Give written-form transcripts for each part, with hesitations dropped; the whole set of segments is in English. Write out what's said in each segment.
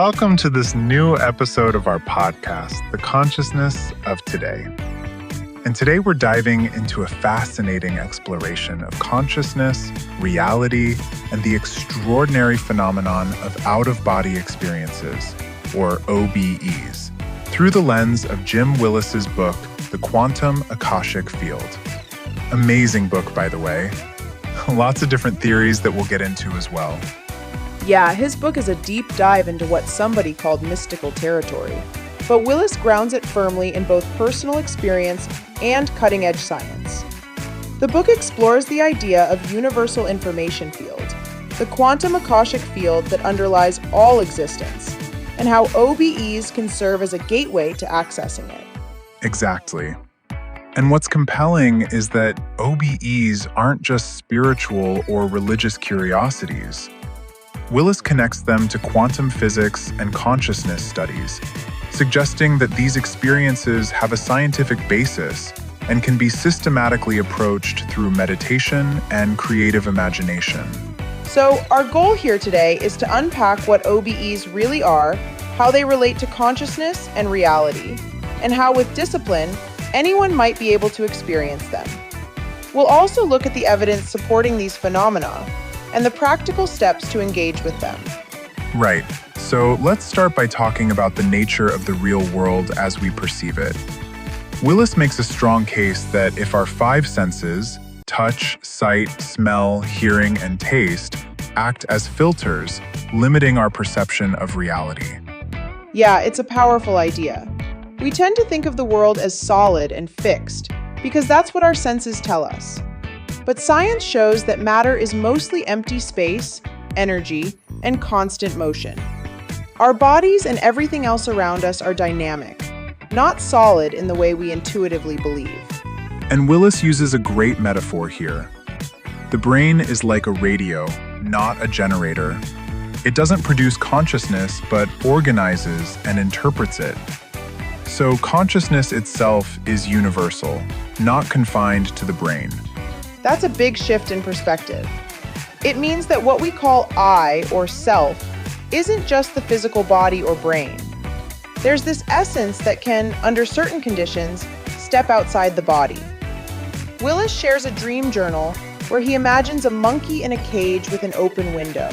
welcome to this new episode of our podcast, The Consciousness of Today. And today we're diving into a fascinating exploration of consciousness, reality, and the extraordinary phenomenon of out-of-body experiences, or OBEs, through the lens of Jim Willis's book, The Quantum Akashic Field. Amazing book, by the way. Lots of different theories that we'll get into as well. Yeah, his book is a deep dive into what somebody called mystical territory. But Willis grounds it firmly in both personal experience and cutting-edge science. The book explores the idea of universal information field, the quantum Akashic field that underlies all existence, and how OBEs can serve as a gateway to accessing it. Exactly. And what's compelling is that OBEs aren't just spiritual or religious curiosities. Willis connects them to quantum physics and consciousness studies, suggesting that these experiences have a scientific basis and can be systematically approached through meditation and creative imagination. So our goal here today is to unpack what OBEs really are, how they relate to consciousness and reality, and how with discipline, anyone might be able to experience them. We'll also look at the evidence supporting these phenomena and the practical steps to engage with them. Right. So let's start by talking about the nature of the real world as we perceive it. Willis makes a strong case that if our five senses, touch, sight, smell, hearing, and taste, act as filters, limiting our perception of reality. Yeah, it's a powerful idea. We tend to think of the world as solid and fixed because that's what our senses tell us. But science shows that matter is mostly empty space, energy, and constant motion. Our bodies and everything else around us are dynamic, not solid in the way we intuitively believe. And Willis uses a great metaphor here. The brain is like a radio, not a generator. It doesn't produce consciousness, but organizes and interprets it. So consciousness itself is universal, not confined to the brain. That's a big shift in perspective. It means that what we call I, or self, isn't just the physical body or brain. There's this essence that can, under certain conditions, step outside the body. Willis shares a dream journal where he imagines a monkey in a cage with an open window.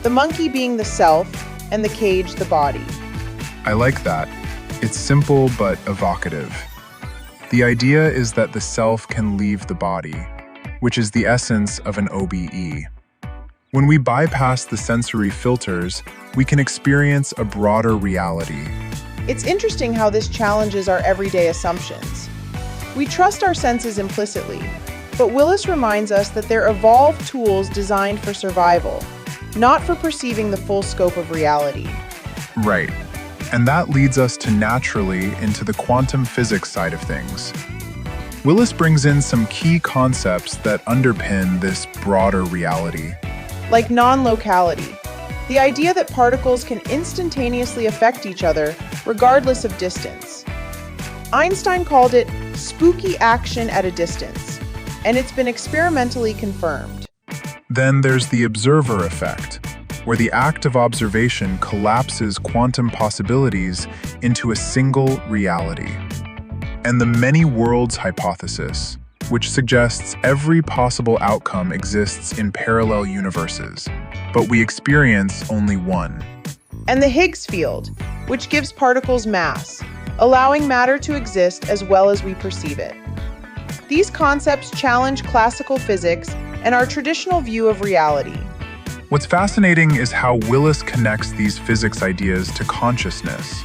The monkey being the self, and the cage the body. I like that. It's simple but evocative. The idea is that the self can leave the body, which is the essence of an OBE. When we bypass the sensory filters, we can experience a broader reality. It's interesting how this challenges our everyday assumptions. We trust our senses implicitly, but Willis reminds us that they're evolved tools designed for survival, not for perceiving the full scope of reality. Right. And that leads us to naturally into the quantum physics side of things. Willis brings in some key concepts that underpin this broader reality. Like non-locality, the idea that particles can instantaneously affect each other regardless of distance. Einstein called it spooky action at a distance, and it's been experimentally confirmed. Then there's the observer effect, where the act of observation collapses quantum possibilities into a single reality. And the many worlds hypothesis, which suggests every possible outcome exists in parallel universes, but we experience only one. And the Higgs field, which gives particles mass, allowing matter to exist as well as we perceive it. These concepts challenge classical physics and our traditional view of reality. What's fascinating is how Willis connects these physics ideas to consciousness.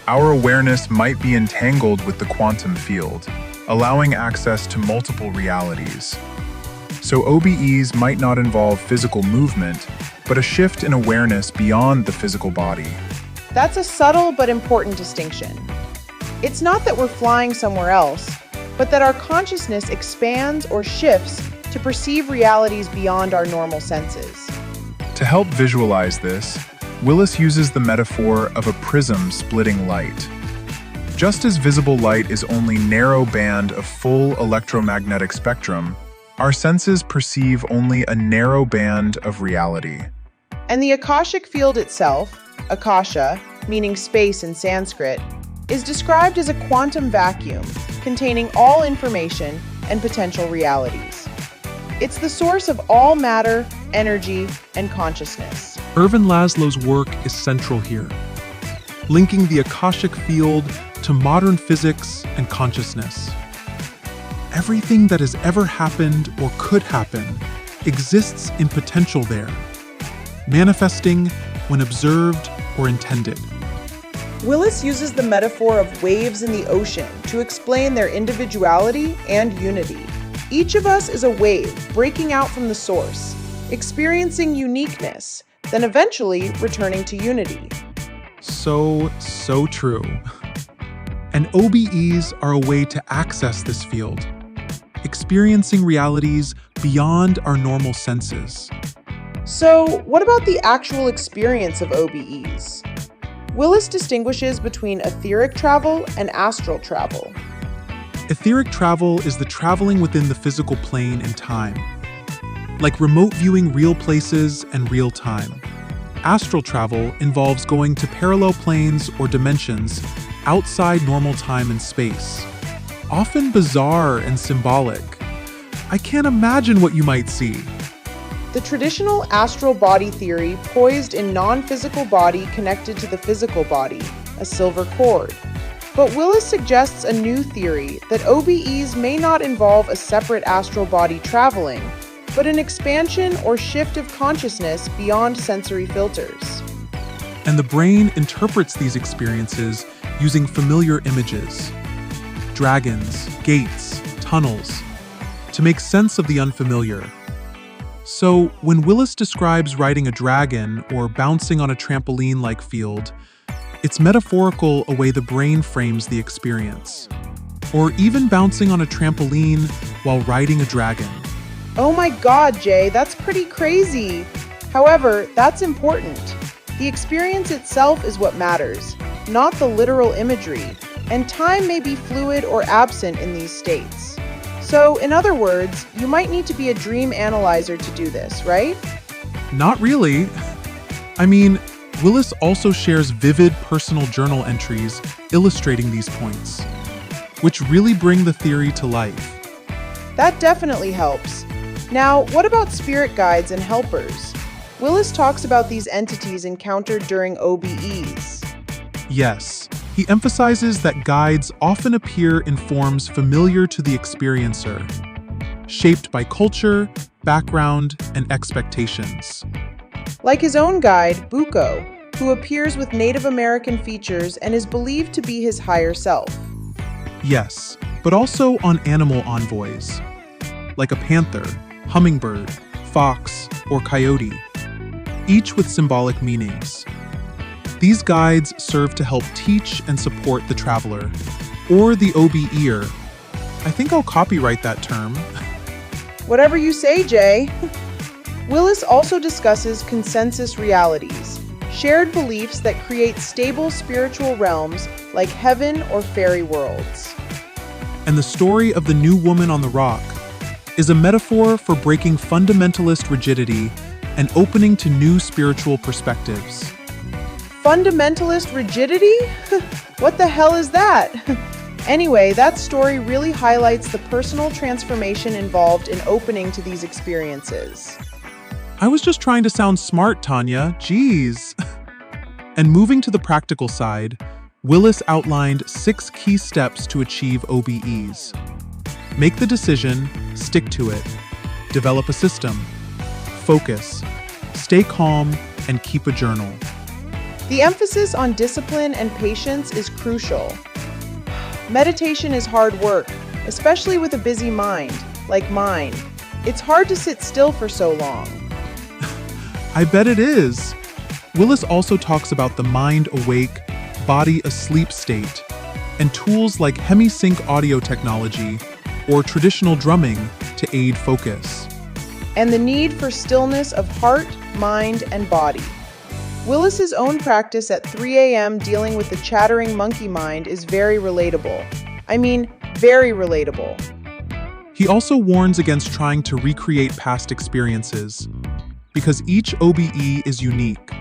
Our awareness might be entangled with the quantum field, allowing access to multiple realities. So OBEs might not involve physical movement, but a shift in awareness beyond the physical body. That's a subtle but important distinction. It's not that we're flying somewhere else, but that our consciousness expands or shifts to perceive realities beyond our normal senses. To help visualize this, Willis uses the metaphor of a prism splitting light. Just as visible light is only narrow band of full electromagnetic spectrum, our senses perceive only a narrow band of reality. And the Akashic Field itself, Akasha, meaning space in Sanskrit, is described as a quantum vacuum containing all information and potential realities. It's the source of all matter, energy, and consciousness. Ervin Laszlo's work is central here, linking the Akashic Field to modern physics and consciousness. Everything that has ever happened or could happen exists in potential there, manifesting when observed or intended. Willis uses the metaphor of waves in the ocean to explain their individuality and unity. Each of us is a wave breaking out from the source, experiencing uniqueness, then eventually returning to unity. So true. And OBEs are a way to access this field, experiencing realities beyond our normal senses. So, what about the actual experience of OBEs? Willis distinguishes between etheric travel and astral travel. Etheric travel is the traveling within the physical plane and time, like remote viewing real places and real time. Astral travel involves going to parallel planes or dimensions outside normal time and space, often bizarre and symbolic. I can't imagine what you might see. The traditional astral body theory poised a non-physical body connected to the physical body, a silver cord. But Willis suggests a new theory that OBEs may not involve a separate astral body traveling, but an expansion or shift of consciousness beyond sensory filters. And the brain interprets these experiences using familiar images, dragons, gates, tunnels, to make sense of the unfamiliar. So, when Willis describes riding a dragon or bouncing on a trampoline-like field, it's metaphorical a way the brain frames the experience. Or even bouncing on a trampoline while riding a dragon. Oh my God, Jay, that's pretty crazy. However, that's important. The experience itself is what matters, not the literal imagery, and time may be fluid or absent in these states. So, in other words, you might need to be a dream analyzer to do this, right? Not really. I mean, Willis also shares vivid personal journal entries illustrating these points, which really bring the theory to life. That definitely helps. Now, what about spirit guides and helpers? Willis talks about these entities encountered during OBEs. Yes, he emphasizes that guides often appear in forms familiar to the experiencer, shaped by culture, background, and expectations. Like his own guide, Buko, who appears with Native American features and is believed to be his higher self. Yes, but also on animal envoys, like a panther, hummingbird, fox, or coyote, each with symbolic meanings. These guides serve to help teach and support the traveler, or the OBEer. I think I'll copyright that term. Whatever you say, Jay. Willis also discusses consensus realities, shared beliefs that create stable spiritual realms like heaven or fairy worlds. And the story of the new woman on the rock is a metaphor for breaking fundamentalist rigidity and opening to new spiritual perspectives. Fundamentalist rigidity? What the hell is that? Anyway, that story really highlights the personal transformation involved in opening to these experiences. I was just trying to sound smart, Tanya. Jeez. And moving to the practical side, Willis outlined 6 key steps to achieve OBEs. Make the decision, stick to it, develop a system, focus, stay calm, and keep a journal. The emphasis on discipline and patience is crucial. Meditation is hard work, especially with a busy mind, like mine. It's hard to sit still for so long. I bet it is. Willis also talks about the mind awake, body asleep state, and tools like hemisync audio technology or traditional drumming to aid focus. And the need for stillness of heart, mind, and body. Willis's own practice at 3 a.m. dealing with the chattering monkey mind is very relatable. I mean, very relatable. He also warns against trying to recreate past experiences, because each OBE is unique.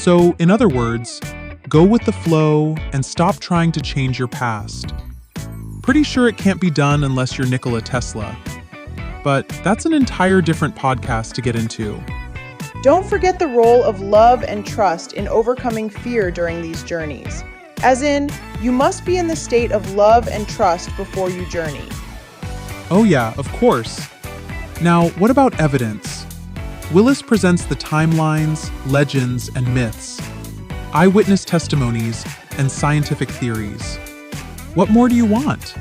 So, in other words, go with the flow and stop trying to change your past. Pretty sure it can't be done unless you're Nikola Tesla. But that's an entire different podcast to get into. Don't forget the role of love and trust in overcoming fear during these journeys. As in, you must be in the state of love and trust before you journey. Oh yeah, of course. Now, what about evidence? Willis presents the timelines, legends, and myths, eyewitness testimonies, and scientific theories. What more do you want?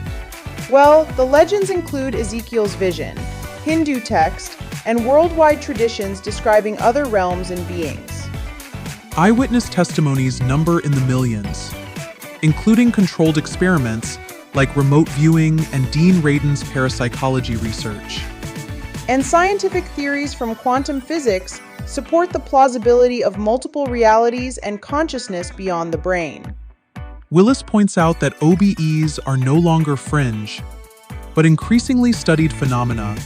Well, the legends include Ezekiel's vision, Hindu text, and worldwide traditions describing other realms and beings. Eyewitness testimonies number in the millions, including controlled experiments like remote viewing and Dean Radin's parapsychology research. And scientific theories from quantum physics support the plausibility of multiple realities and consciousness beyond the brain. Willis points out that OBEs are no longer fringe, but increasingly studied phenomena,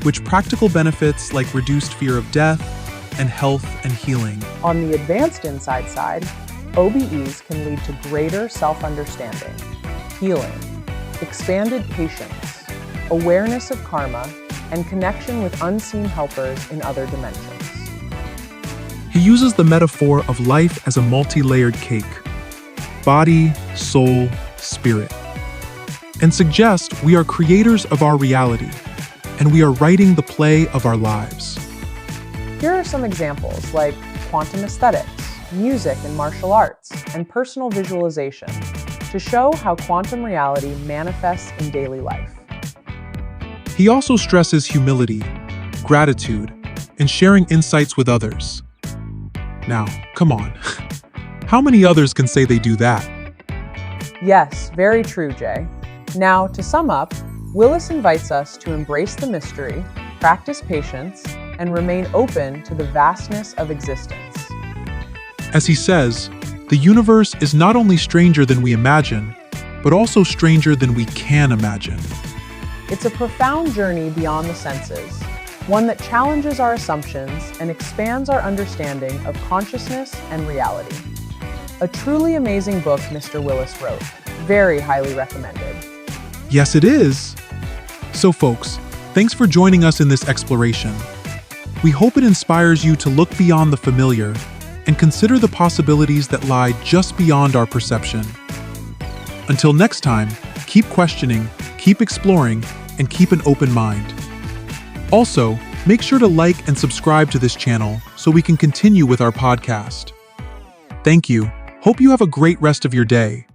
with practical benefits like reduced fear of death and health and healing. On the advanced insight side, OBEs can lead to greater self-understanding, healing, expanded patience, awareness of karma, and connection with unseen helpers in other dimensions. He uses the metaphor of life as a multi-layered cake, body, soul, spirit, and suggests we are creators of our reality, and we are writing the play of our lives. Here are some examples like quantum aesthetics, music and martial arts, and personal visualization to show how quantum reality manifests in daily life. He also stresses humility, gratitude, and sharing insights with others. Now, come on. How many others can say they do that? Yes, very true, Jay. Now, to sum up, Willis invites us to embrace the mystery, practice patience, and remain open to the vastness of existence. As he says, the universe is not only stranger than we imagine, but also stranger than we can imagine. It's a profound journey beyond the senses, one that challenges our assumptions and expands our understanding of consciousness and reality. A truly amazing book Mr. Willis wrote. Very highly recommended. Yes, it is. So folks, thanks for joining us in this exploration. We hope it inspires you to look beyond the familiar and consider the possibilities that lie just beyond our perception. Until next time, keep questioning, keep exploring, and keep an open mind. Also, make sure to like and subscribe to this channel so we can continue with our podcast. Thank you. Hope you have a great rest of your day.